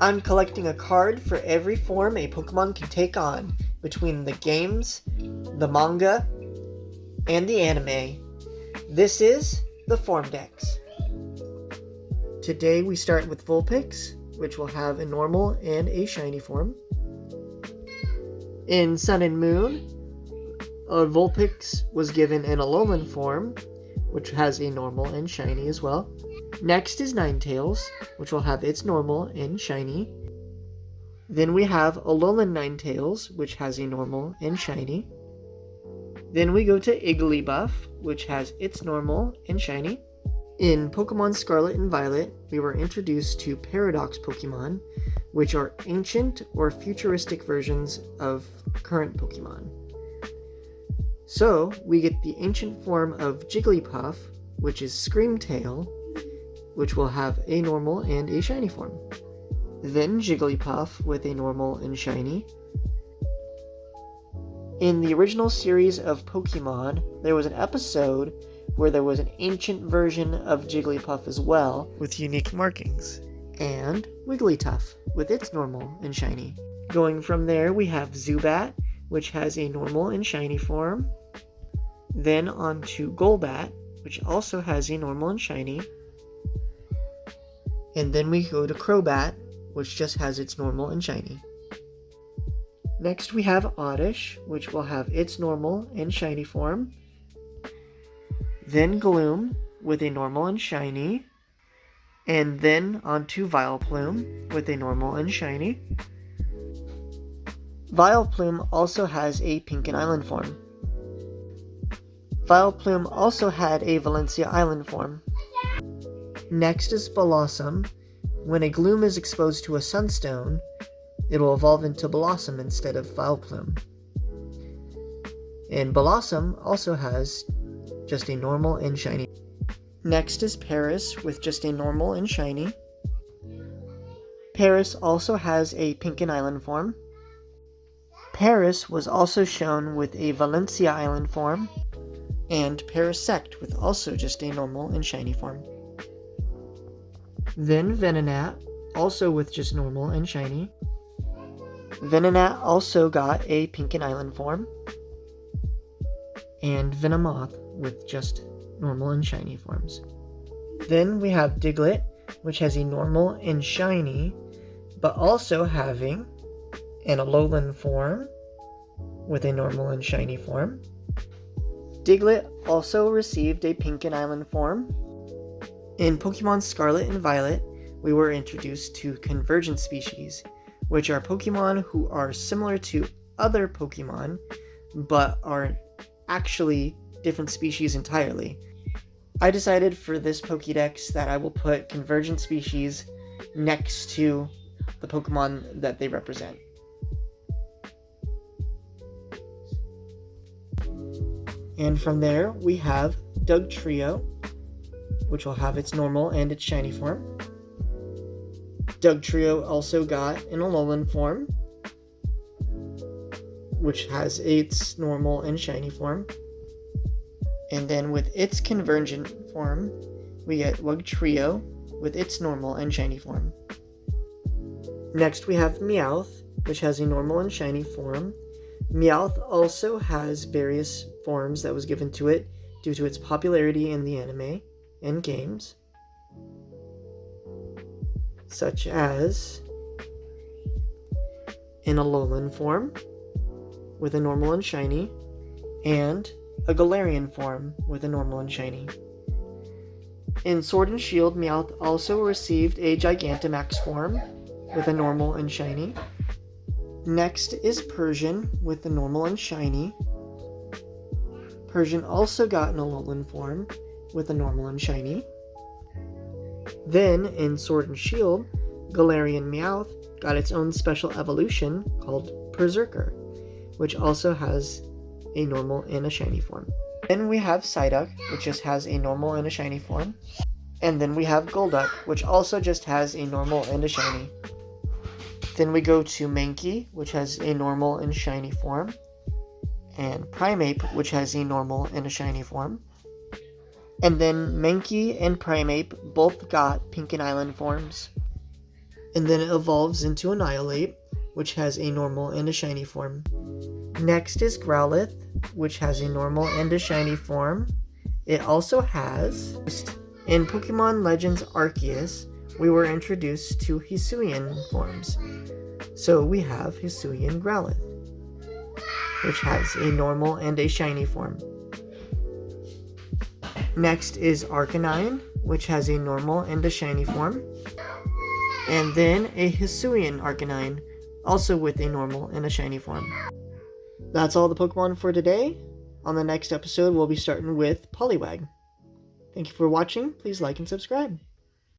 I'm collecting a card for every form a Pokemon can take on between the games, the manga, and the anime. This is the Form Dex. Today we start with Vulpix, which will have a normal and a shiny form. In Sun and Moon, Vulpix was given an Alolan form, which has a normal and shiny as well. Next is Ninetales, which will have its normal and shiny. Then we have Alolan Ninetales, which has a normal and shiny. Then we go to Igglybuff, which has its normal and shiny. In Pokemon Scarlet and Violet, we were introduced to Paradox Pokemon, which are ancient or futuristic versions of current Pokemon. So, we get the ancient form of Jigglypuff, which is Screamtail, which will have a normal and a shiny form. Then Jigglypuff with a normal and shiny. In the original series of Pokemon, there was an episode where there was an ancient version of Jigglypuff as well, with unique markings. And Wigglytuff, with its normal and shiny. Going from there, we have Zubat, which has a normal and shiny form. Then on to Golbat, which also has a normal and shiny. And then we go to Crobat, which just has its normal and shiny. Next we have Oddish, which will have its normal and shiny form. Then Gloom, with a normal and shiny. And then on to Vileplume, with a normal and shiny. Vileplume also has a Pink and Island form. Vileplume also had a Valencia Island form. Next is Blossom. When a Gloom is exposed to a Sunstone, it will evolve into Blossom instead of Vileplume. And Blossom also has just a normal and shiny. Next is Paris with just a normal and shiny. Paris also has a Pink and Island form. Paris was also shown with a Valencia Island form, and Parasect with also just a normal and shiny form. Then Venonat, also with just normal and shiny. Venonat also got a Pink and Island form. And Venomoth with just normal and shiny forms. Then we have Diglett, which has a normal and shiny, but also having an Alolan form with a normal and shiny form. Diglett also received a Pink and Island form. In Pokemon Scarlet and Violet, we were introduced to Convergent species, which are Pokemon who are similar to other Pokemon, but are actually different species entirely. I decided for this Pokédex that I will put Convergent species next to the Pokemon that they represent. And from there, we have Dugtrio, which will have its normal and its shiny form. Dugtrio also got an Alolan form, which has its normal and shiny form. And then with its Convergent form, we get Wugtrio with its normal and shiny form. Next we have Meowth, which has a normal and shiny form. Meowth also has various forms that was given to it due to its popularity in the anime and games, such as an Alolan form with a normal and shiny, and a Galarian form with a normal and shiny. In Sword and Shield, Meowth also received a Gigantamax form with a normal and shiny. Next is Persian with a normal and shiny. Persian also got an Alolan form with a normal and shiny. Then, in Sword and Shield, Galarian Meowth got its own special evolution called Berserker, which also has a normal and a shiny form. Then we have Psyduck, which just has a normal and a shiny form. And then we have Golduck, which also just has a normal and a shiny. Then we go to Mankey, which has a normal and shiny form. And Primeape, which has a normal and a shiny form. And then Mankey and Primeape both got Pink and Island forms. and then it evolves into Annihilate, which has a normal and a shiny form. Next is Growlithe, which has a normal and a shiny form. It also has... In Pokemon Legends Arceus, we were introduced to Hisuian forms. So we have Hisuian Growlithe, which has a normal and a shiny form. Next is Arcanine, which has a normal and a shiny form. And then a Hisuian Arcanine, also with a normal and a shiny form. That's all the Pokemon for today. On the next episode, we'll be starting with Poliwag. Thank you for watching. Please like and subscribe.